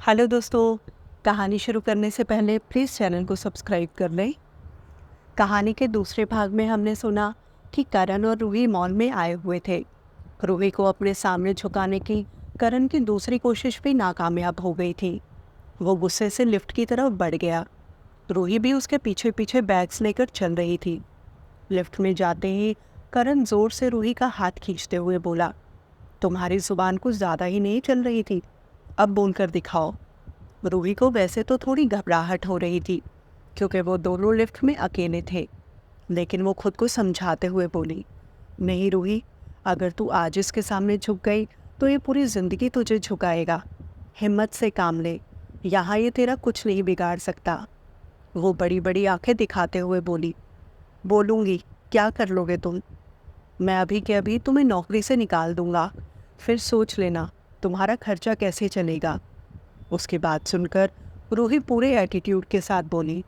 Hello दोस्तों। कहानी शुरू करने से पहले प्लीज़ चैनल को सब्सक्राइब कर लें। कहानी के दूसरे भाग में हमने सुना कि करण और रूही मॉल में आए हुए थे। रूही को अपने सामने झुकाने की करण की दूसरी कोशिश भी नाकामयाब हो गई थी। वो गुस्से से लिफ्ट की तरफ बढ़ गया। रूही भी उसके पीछे पीछे बैग्स लेकर चल रही थी। लिफ्ट में जाते ही करण जोर से रूही का हाथ खींचते हुए बोला, तुम्हारी जुबान कुछ ज़्यादा ही नहीं चल रही थी, अब बोलकर दिखाओ। रूही को वैसे तो थोड़ी घबराहट हो रही थी क्योंकि वो दोनों लिफ्ट में अकेले थे, लेकिन वो खुद को समझाते हुए बोली, नहीं रूही, अगर तू आज इसके सामने झुक गई तो ये पूरी ज़िंदगी तुझे झुकाएगा। हिम्मत से काम ले, यहाँ ये तेरा कुछ नहीं बिगाड़ सकता। वो बड़ी बड़ी आंखें दिखाते हुए बोली, बोलूँगी, क्या कर लोगे तुम? मैं अभी के अभी तुम्हें नौकरी से निकाल दूँगा, फिर सोच लेना तुम्हारा खर्चा कैसे चलेगा। उसकी बात सुनकर रूही पूरे एटीट्यूड के साथ बोली,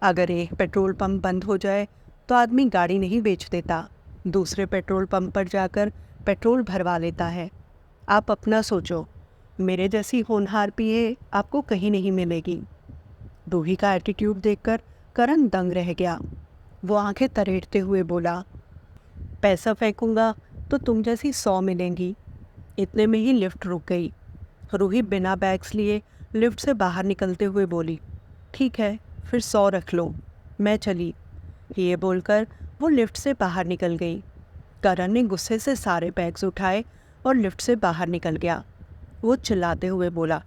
अगर एक पेट्रोल पंप बंद हो जाए तो आदमी गाड़ी नहीं बेच देता, दूसरे पेट्रोल पंप पर जाकर पेट्रोल भरवा लेता है। आप अपना सोचो, मेरे जैसी होनहार पीए आपको कहीं नहीं मिलेगी। रूही का एटीट्यूड देखकर करण दंग रह गया। वो आंखें तरेड़ते हुए बोला, पैसा फेंकूंगा तो तुम जैसी 100 मिलेंगी। इतने में ही लिफ्ट रुक गई। रूही बिना बैग्स लिए लिफ्ट से बाहर निकलते हुए बोली, ठीक है, फिर 100 रख लो, मैं चली। ये बोलकर वो लिफ्ट से बाहर निकल गई। करण ने गुस्से से सारे बैग्स उठाए और लिफ्ट से बाहर निकल गया। वो चिल्लाते हुए बोला,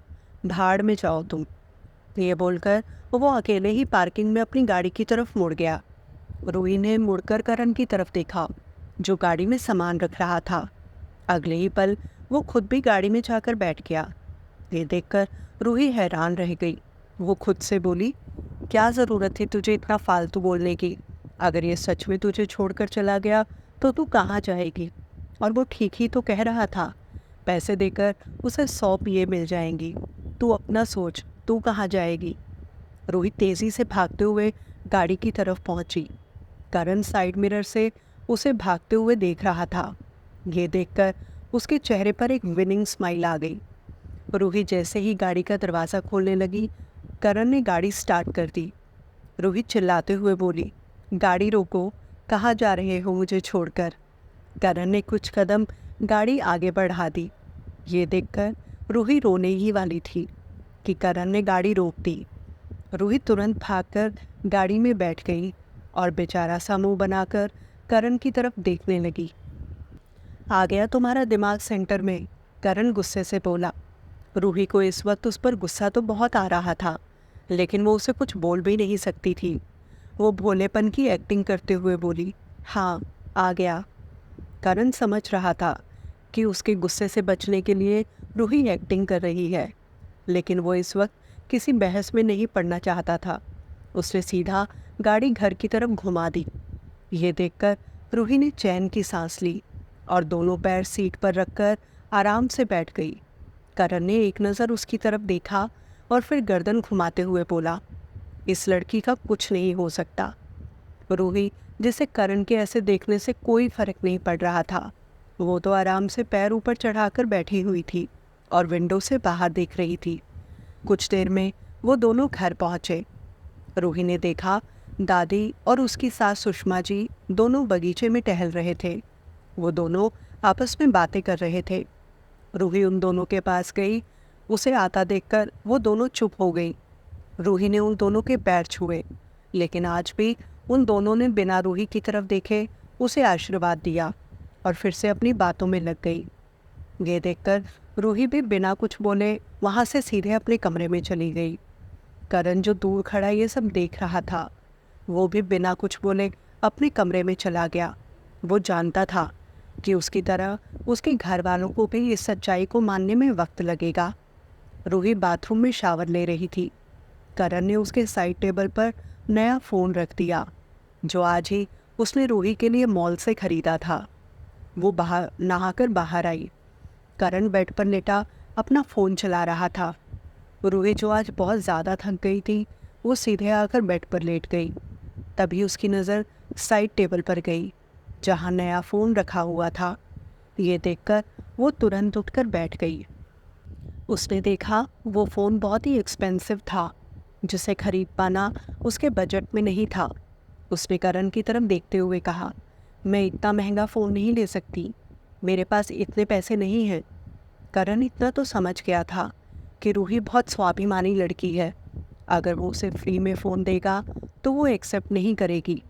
भाड़ में जाओ तुम। ये बोलकर वो अकेले ही पार्किंग में अपनी गाड़ी की तरफ मुड़ गया। रूही ने मुड़कर करण की तरफ देखा, जो गाड़ी में सामान रख रहा था। अगले ही पल वो खुद भी गाड़ी में जाकर बैठ गया। ये देखकर रूही हैरान रह गई। वो खुद से बोली, क्या ज़रूरत थी तुझे इतना फालतू बोलने की? अगर ये सच में तुझे छोड़कर चला गया तो तू कहाँ जाएगी? और वो ठीक ही तो कह रहा था, पैसे देकर उसे 100 पीए मिल जाएंगी। तू अपना सोच, तू कहाँ जाएगी? रोहित तेज़ी से भागते हुए गाड़ी की तरफ पहुंची। करण साइड मिरर से उसे भागते हुए देख रहा था। ये देखकर उसके चेहरे पर एक विनिंग स्माइल आ गई। रूही जैसे ही गाड़ी का दरवाज़ा खोलने लगी, करण ने गाड़ी स्टार्ट कर दी। रूही चिल्लाते हुए बोली, गाड़ी रोको, कहाँ जा रहे हो मुझे छोड़कर? करण ने कुछ कदम गाड़ी आगे बढ़ा दी। ये देखकर रूही रोने ही वाली थी कि करण ने गाड़ी रोक दी। रूही तुरंत भागकर गाड़ी में बैठ गई और बेचारा सा मुंह बनाकर करण की तरफ देखने लगी। आ गया तुम्हारा दिमाग सेंटर में? करण गुस्से से बोला। रूही को इस वक्त उस पर गुस्सा तो बहुत आ रहा था, लेकिन वो उसे कुछ बोल भी नहीं सकती थी। वो भोलेपन की एक्टिंग करते हुए बोली, हाँ, आ गया। करण समझ रहा था कि उसके गुस्से से बचने के लिए रूही एक्टिंग कर रही है, लेकिन वो इस वक्त किसी बहस में नहीं पड़ना चाहता था। उसने सीधा गाड़ी घर की तरफ घुमा दी। ये देखकर रूही ने चैन की सांस ली और दोनों पैर सीट पर रखकर आराम से बैठ गई। करण ने एक नज़र उसकी तरफ देखा और फिर गर्दन घुमाते हुए बोला, इस लड़की का कुछ नहीं हो सकता। रूही, जिसे करण के ऐसे देखने से कोई फर्क नहीं पड़ रहा था, वो तो आराम से पैर ऊपर चढ़ाकर बैठी हुई थी और विंडो से बाहर देख रही थी। कुछ देर में वो दोनों घर पहुंचे। रूही ने देखा दादी और उसकी सास सुषमा जी दोनों बगीचे में टहल रहे थे। वो दोनों आपस में बातें कर रहे थे। रूही उन दोनों के पास गई। उसे आता देखकर वो दोनों चुप हो गई। रूही ने उन दोनों के पैर छुए, लेकिन आज भी उन दोनों ने बिना रूही की तरफ देखे उसे आशीर्वाद दिया और फिर से अपनी बातों में लग गई। ये देखकर रूही भी बिना कुछ बोले वहाँ से सीधे अपने कमरे में चली गई। करण जो दूर खड़ा ये सब देख रहा था, वो भी बिना कुछ बोले अपने कमरे में चला गया। वो जानता था कि उसकी तरह उसके घर वालों को भी इस सच्चाई को मानने में वक्त लगेगा। रूही बाथरूम में शावर ले रही थी। करण ने उसके साइड टेबल पर नया फ़ोन रख दिया, जो आज ही उसने रूही के लिए मॉल से खरीदा था। वो बाहर नहाकर बाहर आई। करण बेड पर लेटा अपना फ़ोन चला रहा था। रूही, जो आज बहुत ज़्यादा थक गई थी, वो सीधे आकर बेड पर लेट गई। तभी उसकी नज़र साइड टेबल पर गई, जहाँ नया फ़ोन रखा हुआ था। ये देखकर वो तुरंत उठकर बैठ गई। उसने देखा वो फ़ोन बहुत ही एक्सपेंसिव था, जिसे खरीद पाना उसके बजट में नहीं था। उसने करण की तरफ देखते हुए कहा, मैं इतना महंगा फ़ोन नहीं ले सकती, मेरे पास इतने पैसे नहीं हैं। करण इतना तो समझ गया था कि रूही बहुत स्वाभिमानी लड़की है। अगर वो उसे फ्री में फ़ोन देगा तो वो एक्सेप्ट नहीं करेगी।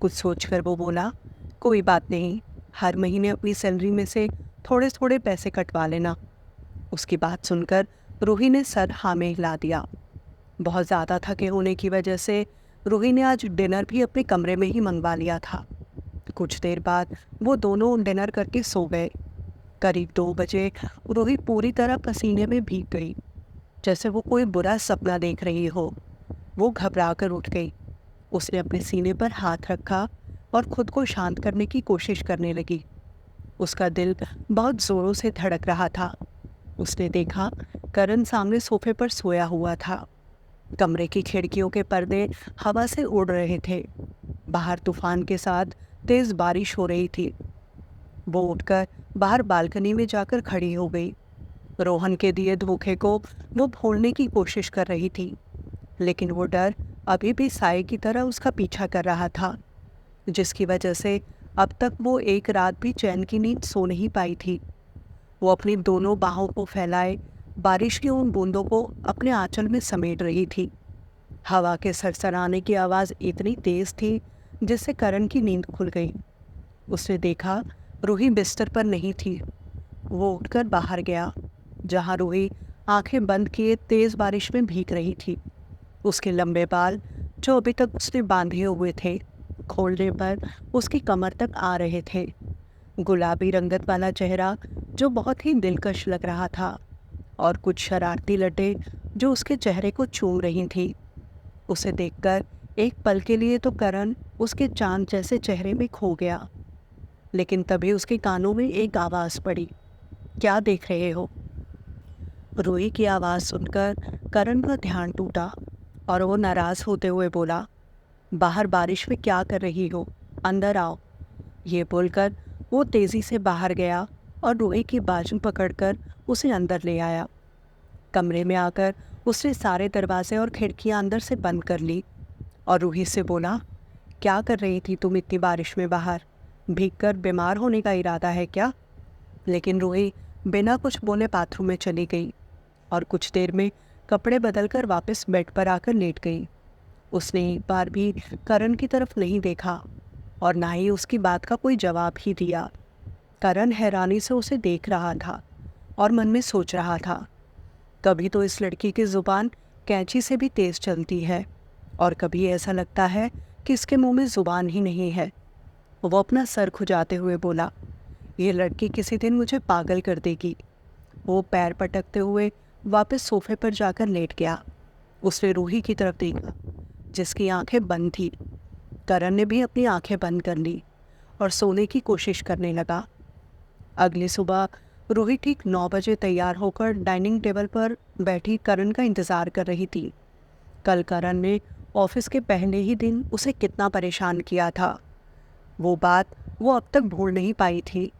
कुछ सोचकर वो बोला, कोई बात नहीं, हर महीने अपनी सैलरी में से थोड़े थोड़े पैसे कटवा लेना। उसकी बात सुनकर रूही ने सर हाँ में हिला दिया। बहुत ज़्यादा थके होने की वजह से रूही ने आज डिनर भी अपने कमरे में ही मंगवा लिया था। कुछ देर बाद वो दोनों डिनर करके सो गए। करीब 2 बजे रूही पूरी तरह पसीने में भीग गई, जैसे वो कोई बुरा सपना देख रही हो। वो घबरा कर उठ गई। उसने अपने सीने पर हाथ रखा और खुद को शांत करने की कोशिश करने लगी। उसका दिल बहुत ज़ोरों से धड़क रहा था। उसने देखा करण सामने सोफे पर सोया हुआ था। कमरे की खिड़कियों के पर्दे हवा से उड़ रहे थे। बाहर तूफान के साथ तेज़ बारिश हो रही थी। वो उठकर बाहर बालकनी में जाकर खड़ी हो गई। रोहन के दिए धोखे को वो भूलने की कोशिश कर रही थी, लेकिन वो डर अभी भी साए की तरह उसका पीछा कर रहा था, जिसकी वजह से अब तक वो एक रात भी चैन की नींद सो नहीं पाई थी। वो अपनी दोनों बाहों को फैलाए बारिश की उन बूंदों को अपने आंचल में समेट रही थी। हवा के सरसराने की आवाज़ इतनी तेज़ थी जिससे करण की नींद खुल गई। उसने देखा रूही बिस्तर पर नहीं थी। वो उठकर बाहर गया, जहाँ रूही आंखें बंद किए तेज़ बारिश में भीग रही थी। उसके लंबे बाल, जो अभी तक उसने बांधे हुए थे, खोलने पर उसकी कमर तक आ रहे थे। गुलाबी रंगत वाला चेहरा जो बहुत ही दिलकश लग रहा था, और कुछ शरारती लटें जो उसके चेहरे को चूम रही थी। उसे देखकर एक पल के लिए तो करण उसके चांद जैसे चेहरे में खो गया, लेकिन तभी उसके कानों में एक आवाज़ पड़ी, क्या देख रहे हो? रूही की आवाज़ सुनकर करण का ध्यान टूटा और वो नाराज़ होते हुए बोला, बाहर बारिश में क्या कर रही हो? अंदर आओ। ये बोलकर वो तेज़ी से बाहर गया और रूही की बाजू पकड़कर उसे अंदर ले आया। कमरे में आकर उसने सारे दरवाजे और खिड़कियां अंदर से बंद कर ली और रूही से बोला, क्या कर रही थी तुम इतनी बारिश में बाहर? भीगकर बीमार होने का इरादा है क्या? लेकिन रूही बिना कुछ बोले बाथरूम में चली गई और कुछ देर में कपड़े बदलकर वापस बेड पर आकर लेट गई। उसने एक बार भी करण की तरफ नहीं देखा और ना ही उसकी बात का कोई जवाब ही दिया। करण हैरानी से उसे देख रहा था और मन में सोच रहा था, कभी तो इस लड़की की ज़ुबान कैंची से भी तेज़ चलती है और कभी ऐसा लगता है कि इसके मुंह में ज़ुबान ही नहीं है। वो अपना सर खुजाते हुए बोला, ये लड़की किसी दिन मुझे पागल कर देगी। वो पैर पटकते हुए वापस सोफे पर जाकर लेट गया। उसने रूही की तरफ देखा, जिसकी आंखें बंद थी। करण ने भी अपनी आंखें बंद कर ली और सोने की कोशिश करने लगा। अगली सुबह रूही ठीक 9 बजे तैयार होकर डाइनिंग टेबल पर बैठी करण का इंतज़ार कर रही थी। कल करण ने ऑफिस के पहले ही दिन उसे कितना परेशान किया था, वो बात वो अब तक भूल नहीं पाई थी।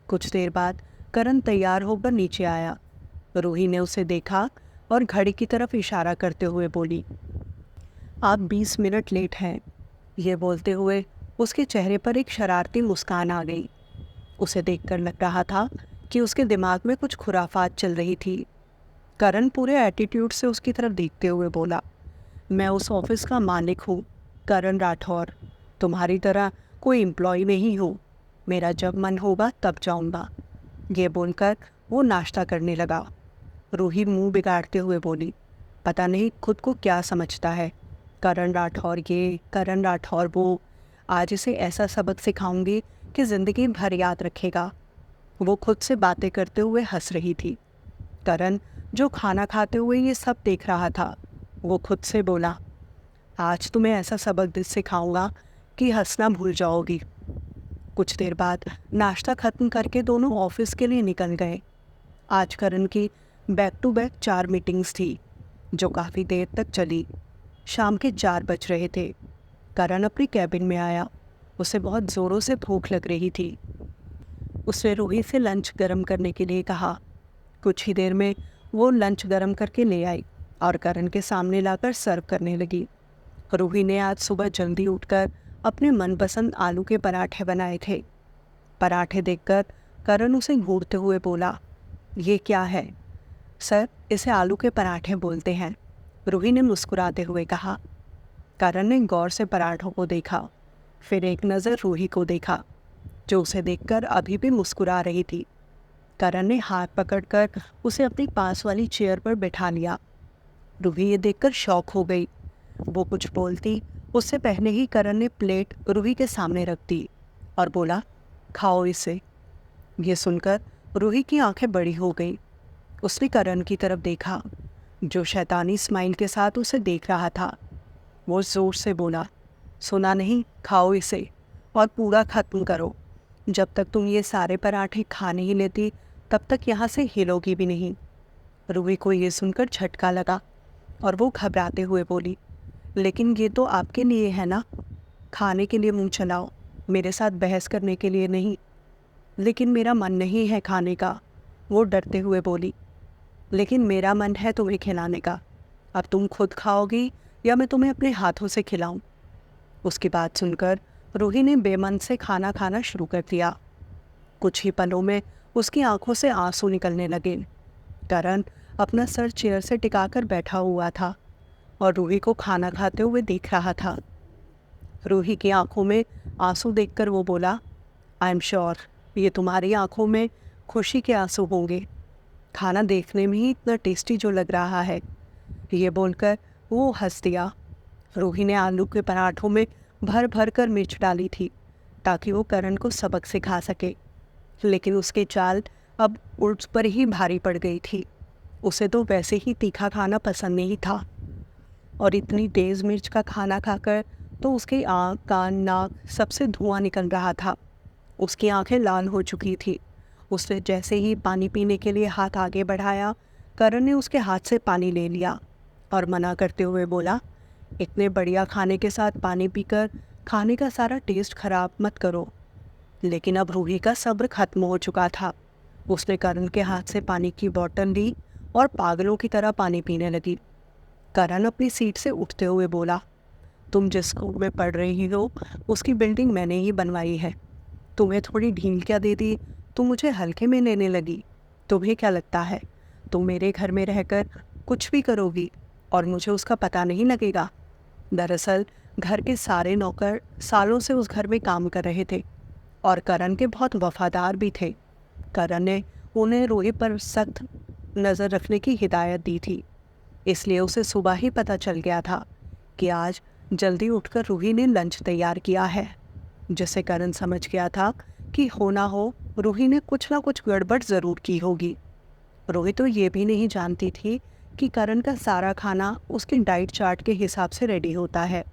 कुछ देर बाद करण तैयार होकर नीचे आया। रूही ने उसे देखा और घड़ी की तरफ इशारा करते हुए बोली, आप 20 मिनट लेट हैं। ये बोलते हुए उसके चेहरे पर एक शरारती मुस्कान आ गई। उसे देखकर लग रहा था कि उसके दिमाग में कुछ खुराफात चल रही थी। करण पूरे एटीट्यूड से उसकी तरफ देखते हुए बोला, मैं उस ऑफिस का मालिक हूँ, करण राठौर। तुम्हारी तरह कोई एम्प्लॉय नहीं हूँ। मेरा जब मन होगा तब जाऊँगा। ये बोलकर वो नाश्ता करने लगा। रूही मुंह बिगाड़ते हुए बोली, पता नहीं खुद को क्या समझता है। करण राठौर ये, करण राठौर वो। आज इसे ऐसा सबक सिखाऊंगी कि ज़िंदगी भर याद रखेगा। वो खुद से बातें करते हुए हंस रही थी। करण, जो खाना खाते हुए ये सब देख रहा था, वो खुद से बोला, आज तुम्हें ऐसा सबक सिखाऊंगा कि हंसना भूल जाओगी। कुछ देर बाद नाश्ता ख़त्म करके दोनों ऑफिस के लिए निकल गए। आज करण की बैक टू बैक 4 मीटिंग्स थी, जो काफ़ी देर तक चली। शाम के 4 बज रहे थे। करण अपनी कैबिन में आया। उसे बहुत ज़ोरों से भूख लग रही थी। उसने रूही से लंच गर्म करने के लिए कहा। कुछ ही देर में वो लंच गर्म करके ले आई और करण के सामने लाकर सर्व करने लगी। रूही ने आज सुबह जल्दी उठकर अपने मनपसंद आलू के पराठे बनाए थे। पराठे देखकर करण उसे घूरते हुए बोला, ये क्या है? सर, इसे आलू के पराठे बोलते हैं, रूही ने मुस्कुराते हुए कहा। करण ने गौर से पराठों को देखा, फिर एक नज़र रूही को देखा, जो उसे देखकर अभी भी मुस्कुरा रही थी। करण ने हाथ पकड़कर उसे अपनी पास वाली चेयर पर बिठा लिया। रूही ये देखकर शॉक हो गई। वो कुछ बोलती उससे पहले ही करण ने प्लेट रूही के सामने रख दी और बोला, खाओ इसे। ये सुनकर रूही की आंखें बड़ी हो गई। उसने करण की तरफ देखा, जो शैतानी स्माइल के साथ उसे देख रहा था। वो जोर से बोला, सुना नहीं, खाओ इसे और पूरा खत्म करो। जब तक तुम ये सारे पराठे खा नहीं लेती तब तक यहाँ से हिलोगी भी नहीं। रूही को ये सुनकर झटका लगा और वो घबराते हुए बोली, लेकिन ये तो आपके लिए है ना, खाने के लिए मुंह चलाओ, मेरे साथ बहस करने के लिए नहीं। लेकिन मेरा मन नहीं है खाने का, वो डरते हुए बोली। लेकिन मेरा मन है तुम्हें खिलाने का। अब तुम खुद खाओगी या मैं तुम्हें अपने हाथों से खिलाऊं? उसकी बात सुनकर रूही ने बेमन से खाना खाना शुरू कर दिया। कुछ ही पलों में उसकी आंखों से आंसू निकलने लगे। करण अपना सर चेयर से टिकाकर बैठा हुआ था और रूही को खाना खाते हुए देख रहा था। रूही की आंखों में आंसू देखकर वो बोला, आई एम श्योर ये तुम्हारी आंखों में खुशी के आंसू होंगे। खाना देखने में ही इतना टेस्टी जो लग रहा है। ये बोलकर वो हंस दिया। रूही ने आलू के पराठों में भर भर कर मिर्च डाली थी ताकि वो करण को सबक सिखा सके, लेकिन उसके चाल अब उस पर ही भारी पड़ गई थी। उसे तो वैसे ही तीखा खाना पसंद नहीं था और इतनी तेज़ मिर्च का खाना खाकर तो उसकी आँख, कान, नाक सबसे धुआं निकल रहा था। उसकी आंखें लाल हो चुकी थी। उसने जैसे ही पानी पीने के लिए हाथ आगे बढ़ाया, करण ने उसके हाथ से पानी ले लिया और मना करते हुए बोला, इतने बढ़िया खाने के साथ पानी पीकर खाने का सारा टेस्ट खराब मत करो। लेकिन अब रूही का सब्र खत्म हो चुका था। उसने करण के हाथ से पानी की बोतल ली और पागलों की तरह पानी पीने लगी। करण अपनी सीट से उठते हुए बोला, तुम जिस स्कूल में पढ़ रही हो उसकी बिल्डिंग मैंने ही बनवाई है। तुम्हें थोड़ी ढील क्या दे दी, तुम मुझे हल्के में लेने लगी। तुम्हें क्या लगता है तुम मेरे घर में रहकर कुछ भी करोगी और मुझे उसका पता नहीं लगेगा? दरअसल घर के सारे नौकर सालों से उस घर में काम कर रहे थे और करण के बहुत वफादार भी थे। करण ने उन्हें रूही पर सख्त नज़र रखने की हिदायत दी थी, इसलिए उसे सुबह ही पता चल गया था कि आज जल्दी उठकर रूही ने लंच तैयार किया है, जिसे करण समझ गया था कि हो ना हो रूही ने कुछ ना कुछ गड़बड़ ज़रूर की होगी। रूही तो ये भी नहीं जानती थी कि करण का सारा खाना उसके डाइट चार्ट के हिसाब से रेडी होता है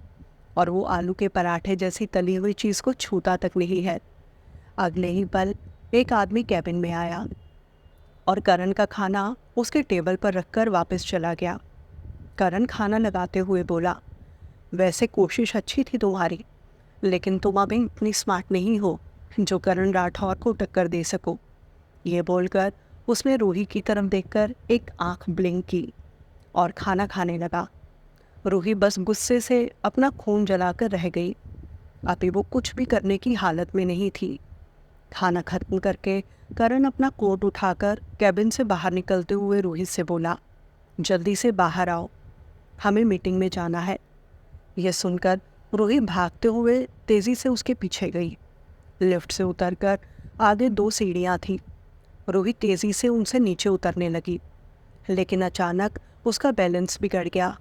और वो आलू के पराठे जैसी तली हुई चीज़ को छूता तक नहीं है। अगले ही पल एक आदमी कैबिन में आया और करण का खाना उसके टेबल पर रखकर वापस चला गया। करण खाना लगाते हुए बोला, वैसे कोशिश अच्छी थी तुम्हारी, लेकिन तुम अभी इतनी स्मार्ट नहीं हो जो करण राठौर को टक्कर दे सको। ये बोलकर उसने रूही की तरफ देखकर एक आंख ब्लिंक की और खाना खाने लगा। रूही बस गुस्से से अपना खून जलाकर रह गई। अभी वो कुछ भी करने की हालत में नहीं थी। खाना खत्म करके करण अपना कोट उठाकर कैबिन से बाहर निकलते हुए रूही से बोला, जल्दी से बाहर आओ, हमें मीटिंग में जाना है। यह सुनकर रूही भागते हुए तेज़ी से उसके पीछे गई। लिफ्ट से उतरकर आगे 2 सीढ़ियाँ थीं। रूही तेज़ी से उनसे नीचे उतरने लगी, लेकिन अचानक उसका बैलेंस बिगड़ गया।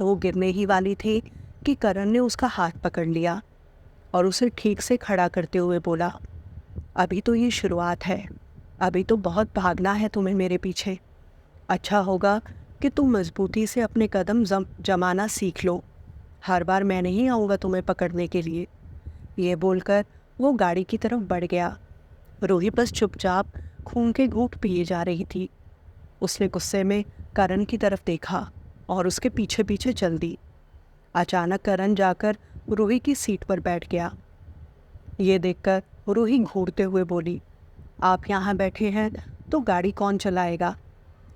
वो गिरने ही वाली थी कि करण ने उसका हाथ पकड़ लिया और उसे ठीक से खड़ा करते हुए बोला, अभी तो ये शुरुआत है, अभी तो बहुत भागना है तुम्हें मेरे पीछे। अच्छा होगा कि तुम मजबूती से अपने कदम जमाना सीख लो। हर बार मैं नहीं आऊँगा तुम्हें पकड़ने के लिए। ये बोलकर वो गाड़ी की तरफ बढ़ गया। रूही बस चुपचाप खून के घूंट पिए जा रही थी। उसने गुस्से में करण की तरफ देखा और उसके पीछे पीछे चल दी। अचानक करण जाकर रूही की सीट पर बैठ गया। ये देखकर रूही घूरते हुए बोली, आप यहाँ बैठे हैं तो गाड़ी कौन चलाएगा?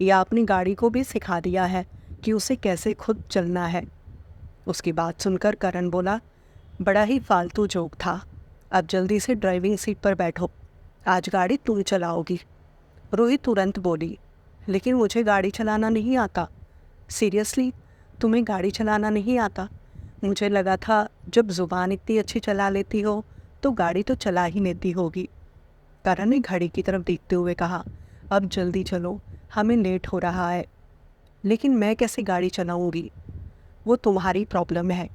या अपनी गाड़ी को भी सिखा दिया है कि उसे कैसे खुद चलना है। उसकी बात सुनकर करण बोला, बड़ा ही फालतू जोक था, अब जल्दी से ड्राइविंग सीट पर बैठो, आज गाड़ी तुम चलाओगी। रूही तुरंत बोली, लेकिन मुझे गाड़ी चलाना नहीं आता। सीरियसली, तुम्हें गाड़ी चलाना नहीं आता? मुझे लगा था जब ज़ुबान इतनी अच्छी चला लेती हो तो गाड़ी तो चला ही लेती होगी। करण ने घड़ी की तरफ देखते हुए कहा, अब जल्दी चलो, हमें लेट हो रहा है। लेकिन मैं कैसे गाड़ी चलाऊंगी? वो तुम्हारी प्रॉब्लम है।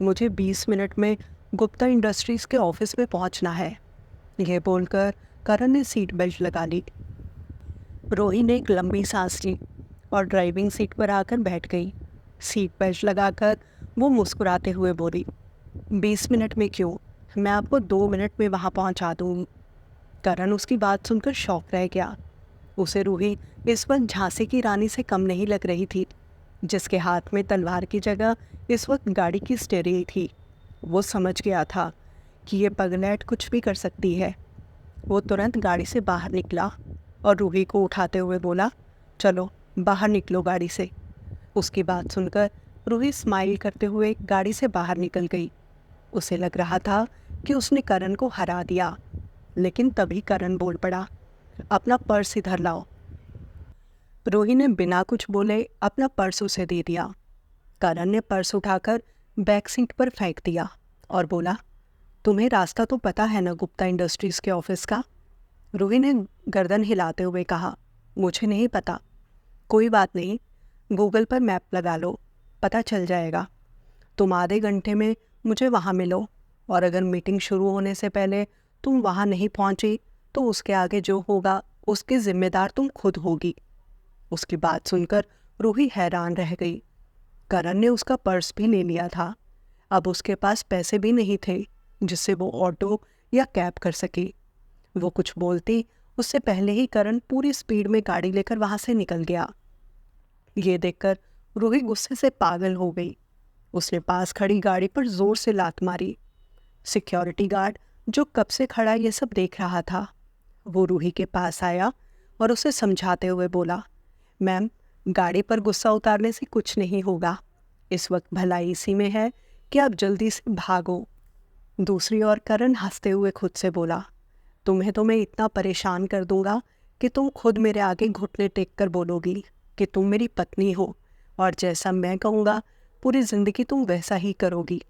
मुझे 20 मिनट में गुप्ता इंडस्ट्रीज़ के ऑफिस में पहुंचना है। यह बोलकर करण ने सीट बेल्ट लगा ली। रोही ने एक लंबी सांस ली और ड्राइविंग सीट पर आकर बैठ गई। सीट बेल्ट लगाकर वो मुस्कुराते हुए बोली, 20 मिनट में क्यों, मैं आपको 2 मिनट में वहाँ पहुँचा दूँगी। करण उसकी बात सुनकर शॉक रह गया। उसे रूही इस वक्त झांसी की रानी से कम नहीं लग रही थी, जिसके हाथ में तलवार की जगह इस वक्त गाड़ी की स्टीयरिंग थी। वो समझ गया था कि ये पगलैट कुछ भी कर सकती है। वो तुरंत गाड़ी से बाहर निकला और रूही को उठाते हुए बोला, चलो बाहर निकलो गाड़ी से। उसकी बात सुनकर रूही स्माइल करते हुए गाड़ी से बाहर निकल गई। उसे लग रहा था कि उसने करण को हरा दिया, लेकिन तभी करण बोल पड़ा, अपना पर्स इधर लाओ। रूही ने बिना कुछ बोले अपना पर्स उसे दे दिया। करण ने पर्स उठाकर बैक सीट पर फेंक दिया और बोला, तुम्हें रास्ता तो पता है ना गुप्ता इंडस्ट्रीज़ के ऑफिस का? रूही ने गर्दन हिलाते हुए कहा, मुझे नहीं पता। कोई बात नहीं, गूगल पर मैप लगा लो, पता चल जाएगा। तुम आधे घंटे में मुझे वहाँ मिलो, और अगर मीटिंग शुरू होने से पहले तुम वहाँ नहीं पहुँची तो उसके आगे जो होगा उसकी जिम्मेदार तुम खुद होगी। उसकी बात सुनकर रूही हैरान रह गई। करण ने उसका पर्स भी ले लिया था। अब उसके पास पैसे भी नहीं थे जिससे वो ऑटो या कैब कर सके। वो कुछ बोलती उससे पहले ही करण पूरी स्पीड में गाड़ी लेकर वहाँ से निकल गया। ये देखकर रूही गुस्से से पागल हो गई। उसने पास खड़ी गाड़ी पर जोर से लात मारी। सिक्योरिटी गार्ड जो कब से खड़ा ये सब देख रहा था, वो रूही के पास आया और उसे समझाते हुए बोला, मैम, गाड़ी पर गुस्सा उतारने से कुछ नहीं होगा। इस वक्त भलाई इसी में है कि आप जल्दी से भागो। दूसरी ओर करण हंसते हुए खुद से बोला, तुम्हें तो मैं इतना परेशान कर दूंगा कि तुम खुद मेरे आगे घुटने टेक कर बोलोगी कि तुम मेरी पत्नी हो, और जैसा मैं कहूँगा पूरी ज़िंदगी तुम वैसा ही करोगी।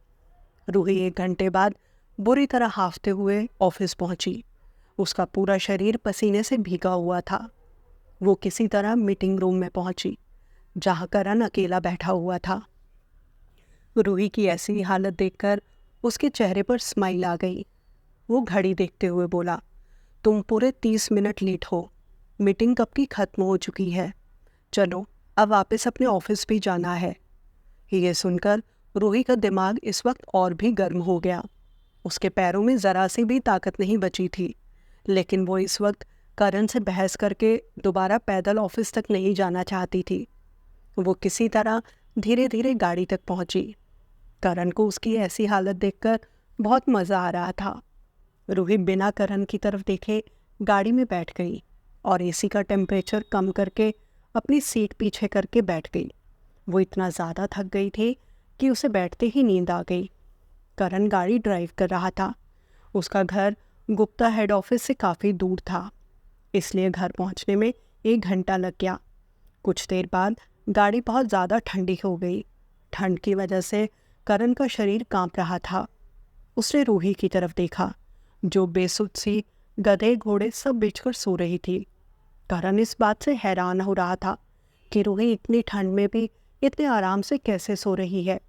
रूही 1 घंटे बाद बुरी तरह हांफते हुए ऑफिस पहुंची। उसका पूरा शरीर पसीने से भीगा हुआ था। वो किसी तरह मीटिंग रूम में पहुंची, जहां करण अकेला बैठा हुआ था। रूही की ऐसी हालत देखकर उसके चेहरे पर स्माइल आ गई। वो घड़ी देखते हुए बोला, तुम पूरे 30 मिनट लेट हो। मीटिंग कब की ख़त्म हो चुकी है। चलो अब वापस अपने ऑफिस भी जाना है। ये सुनकर रूही का दिमाग इस वक्त और भी गर्म हो गया। उसके पैरों में ज़रा सी भी ताकत नहीं बची थी, लेकिन वो इस वक्त करण से बहस करके दोबारा पैदल ऑफिस तक नहीं जाना चाहती थी। वो किसी तरह धीरे धीरे गाड़ी तक पहुंची। करण को उसकी ऐसी हालत देखकर बहुत मज़ा आ रहा था। रूही बिना करण की तरफ देखे गाड़ी में बैठ गई और एसी का टेम्परेचर कम करके अपनी सीट पीछे करके बैठ गई। वो इतना ज़्यादा थक गई थी कि उसे बैठते ही नींद आ गई। करण गाड़ी ड्राइव कर रहा था। उसका घर गुप्ता हेड ऑफिस से काफ़ी दूर था, इसलिए घर पहुंचने में 1 घंटा लग गया। कुछ देर बाद गाड़ी बहुत ज़्यादा ठंडी हो गई। ठंड की वजह से करण का शरीर कांप रहा था। उसने रूही की तरफ देखा, जो बेसुध सी गधे घोड़े सब बिछकर सो रही थी। करण इस बात से हैरान हो रहा था कि रूही इतनी ठंड में भी इतने आराम से कैसे सो रही है।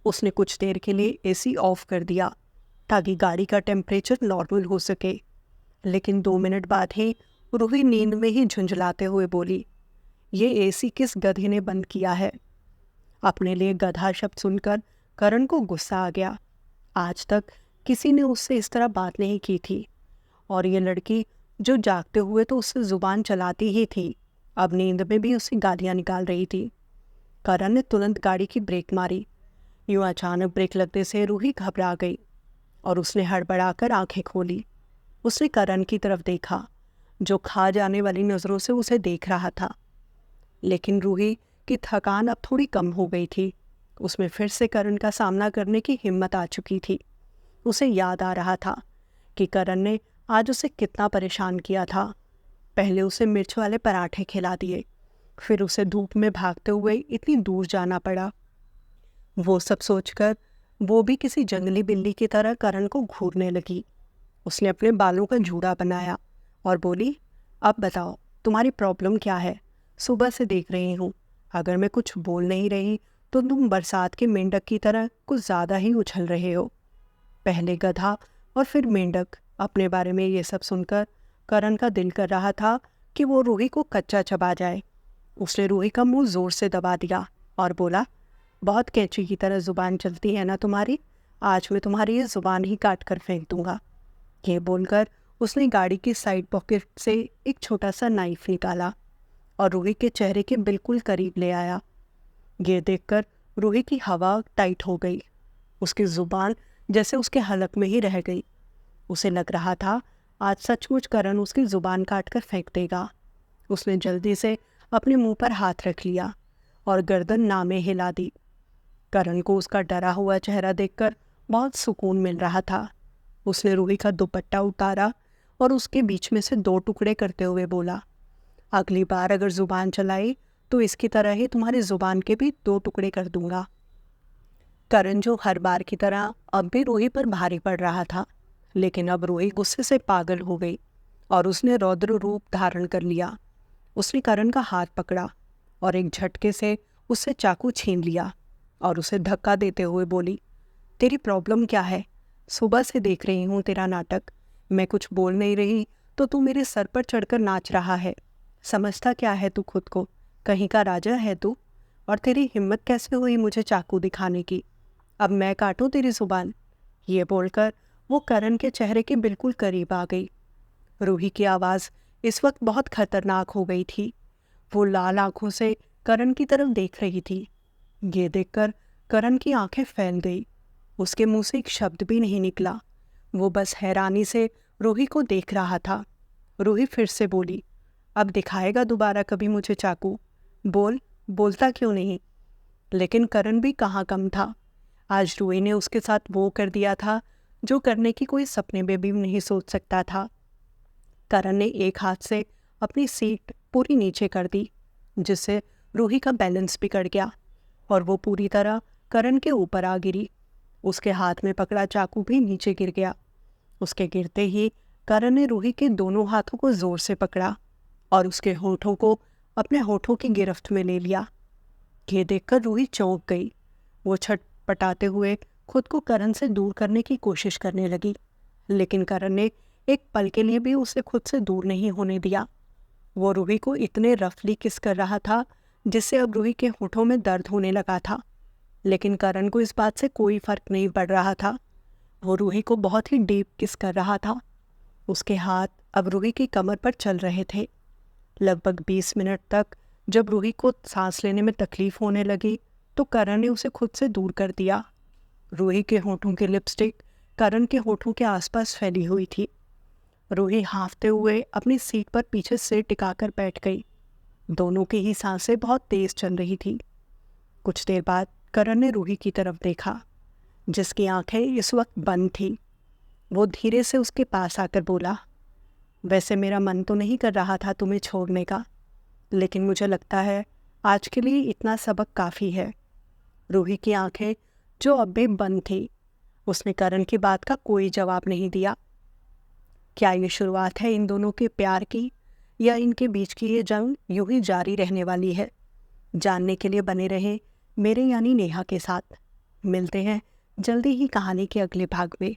उसने कुछ देर के लिए एसी ऑफ कर दिया ताकि गाड़ी का टेम्परेचर नॉर्मल हो सके, लेकिन 2 मिनट बाद ही रूही नींद में ही झुंझलाते हुए बोली, ये एसी किस गधे ने बंद किया है। अपने लिए गधा शब्द सुनकर करण को गुस्सा आ गया। आज तक किसी ने उससे इस तरह बात नहीं की थी, और ये लड़की जो जागते हुए तो उससे जुबान चलाती ही थी, अब नींद में भी उससे गालियाँ निकाल रही थी। करण ने तुरंत गाड़ी की ब्रेक मारी। यूँ अचानक ब्रेक लगने से रूही घबरा गई और उसने हड़बड़ाकर आंखें खोली। उसने करण की तरफ देखा, जो खा जाने वाली नज़रों से उसे देख रहा था। लेकिन रूही की थकान अब थोड़ी कम हो गई थी। उसमें फिर से करण का सामना करने की हिम्मत आ चुकी थी। उसे याद आ रहा था कि करण ने आज उसे कितना परेशान किया था। पहले उसे मिर्च वाले पराठे खिला दिए, फिर उसे धूप में भागते हुए इतनी दूर जाना पड़ा। वो सब सोचकर वो भी किसी जंगली बिल्ली की तरह करण को घूरने लगी। उसने अपने बालों का जूड़ा बनाया और बोली, अब बताओ तुम्हारी प्रॉब्लम क्या है? सुबह से देख रही हूँ, अगर मैं कुछ बोल नहीं रही तो तुम बरसात के मेंढक की तरह कुछ ज़्यादा ही उछल रहे हो। पहले गधा और फिर मेंढक। अपने बारे में ये सब सुनकर करण का दिल कर रहा था कि वो रूही को कच्चा चबा जाए। उसने रूही का मुंह जोर से दबा दिया और बोला, बहुत कैंची की तरह जुबान चलती है ना तुम्हारी, आज मैं तुम्हारी ये जुबान ही काट कर फेंक दूंगा। ये बोलकर उसने गाड़ी की साइड पॉकेट से एक छोटा सा नाइफ निकाला और रूही के चेहरे के बिल्कुल करीब ले आया। ये देखकर रूही की हवा टाइट हो गई। उसकी जुबान जैसे उसके हलक में ही रह गई। उसे लग रहा था आज सचमुच करण उसकी जुबान काट कर फेंक देगा। उसने जल्दी से अपने मुंह पर हाथ रख लिया और गर्दन नामे हिला दी। करण को उसका डरा हुआ चेहरा देखकर बहुत सुकून मिल रहा था। उसने रूही का दुपट्टा उतारा और उसके बीच में से 2 टुकड़े करते हुए बोला, अगली बार अगर जुबान चलाई तो इसकी तरह ही तुम्हारी जुबान के भी 2 टुकड़े कर दूंगा। करण जो हर बार की तरह अब भी रूही पर भारी पड़ रहा था, लेकिन अब रूही गुस्से से पागल हो गई और उसने रौद्र रूप धारण कर लिया। उसने करण का हाथ पकड़ा और एक झटके से उससे चाकू छीन लिया और उसे धक्का देते हुए बोली, तेरी प्रॉब्लम क्या है? सुबह से देख रही हूँ तेरा नाटक। मैं कुछ बोल नहीं रही तो तू मेरे सर पर चढ़कर नाच रहा है। समझता क्या है तू खुद को? कहीं का राजा है तू? और तेरी हिम्मत कैसे हुई मुझे चाकू दिखाने की? अब मैं काटूं तेरी जुबान? ये बोलकर वो करण के चेहरे के बिल्कुल करीब आ गई। रूही की आवाज़ इस वक्त बहुत खतरनाक हो गई थी। वो लाल आंखों से करण की तरफ देख रही थी। ये देखकर करण की आंखें फैल गई। उसके मुंह से एक शब्द भी नहीं निकला। वो बस हैरानी से रूही को देख रहा था। रूही फिर से बोली, अब दिखाएगा दोबारा कभी मुझे चाकू? बोल, बोलता क्यों नहीं? लेकिन करण भी कहाँ कम था। आज रूही ने उसके साथ वो कर दिया था जो करने की कोई सपने में भी नहीं सोच सकता था। करण ने एक हाथ से अपनी सीट पूरी नीचे कर दी, जिससे रूही का बैलेंस बिगड़ गया और वो पूरी तरह करण के ऊपर आ गिरी। उसके हाथ में पकड़ा चाकू भी नीचे गिर गया। उसके गिरते ही करण ने रूही के दोनों हाथों को जोर से पकड़ा और उसके होठों को अपने होठों की गिरफ्त में ले लिया। ये देखकर रूही चौंक गई। वो छटपटाते हुए खुद को करण से दूर करने की कोशिश करने लगी, लेकिन करण ने एक पल के लिए भी उसे खुद से दूर नहीं होने दिया। वो रूही को इतने रफली किस कर रहा था जिससे अब रूही के होठों में दर्द होने लगा था, लेकिन करण को इस बात से कोई फर्क नहीं पड़ रहा था। वो रूही को बहुत ही डीप किस कर रहा था। उसके हाथ अब रूही की कमर पर चल रहे थे। लगभग 20 मिनट तक जब रूही को सांस लेने में तकलीफ होने लगी तो करण ने उसे खुद से दूर कर दिया। रूही के होठों की लिपस्टिक करण के होठों के आसपास फैली हुई थी। रूही हाँफते हुए अपनी सीट पर पीछे सिर टिकाकर बैठ गई। दोनों की ही सांसें बहुत तेज चल रही थी। कुछ देर बाद करण ने रूही की तरफ देखा, जिसकी आंखें इस वक्त बंद थी। वो धीरे से उसके पास आकर बोला, वैसे मेरा मन तो नहीं कर रहा था तुम्हें छोड़ने का, लेकिन मुझे लगता है आज के लिए इतना सबक काफ़ी है। रूही की आंखें जो अब भी बंद थी, उसने करण की बात का कोई जवाब नहीं दिया। क्या ये शुरुआत है इन दोनों के प्यार की, या इनके बीच की ये जंग यूं ही जारी रहने वाली है? जानने के लिए बने रहें मेरे यानी नेहा के साथ। मिलते हैं जल्दी ही कहानी के अगले भाग में।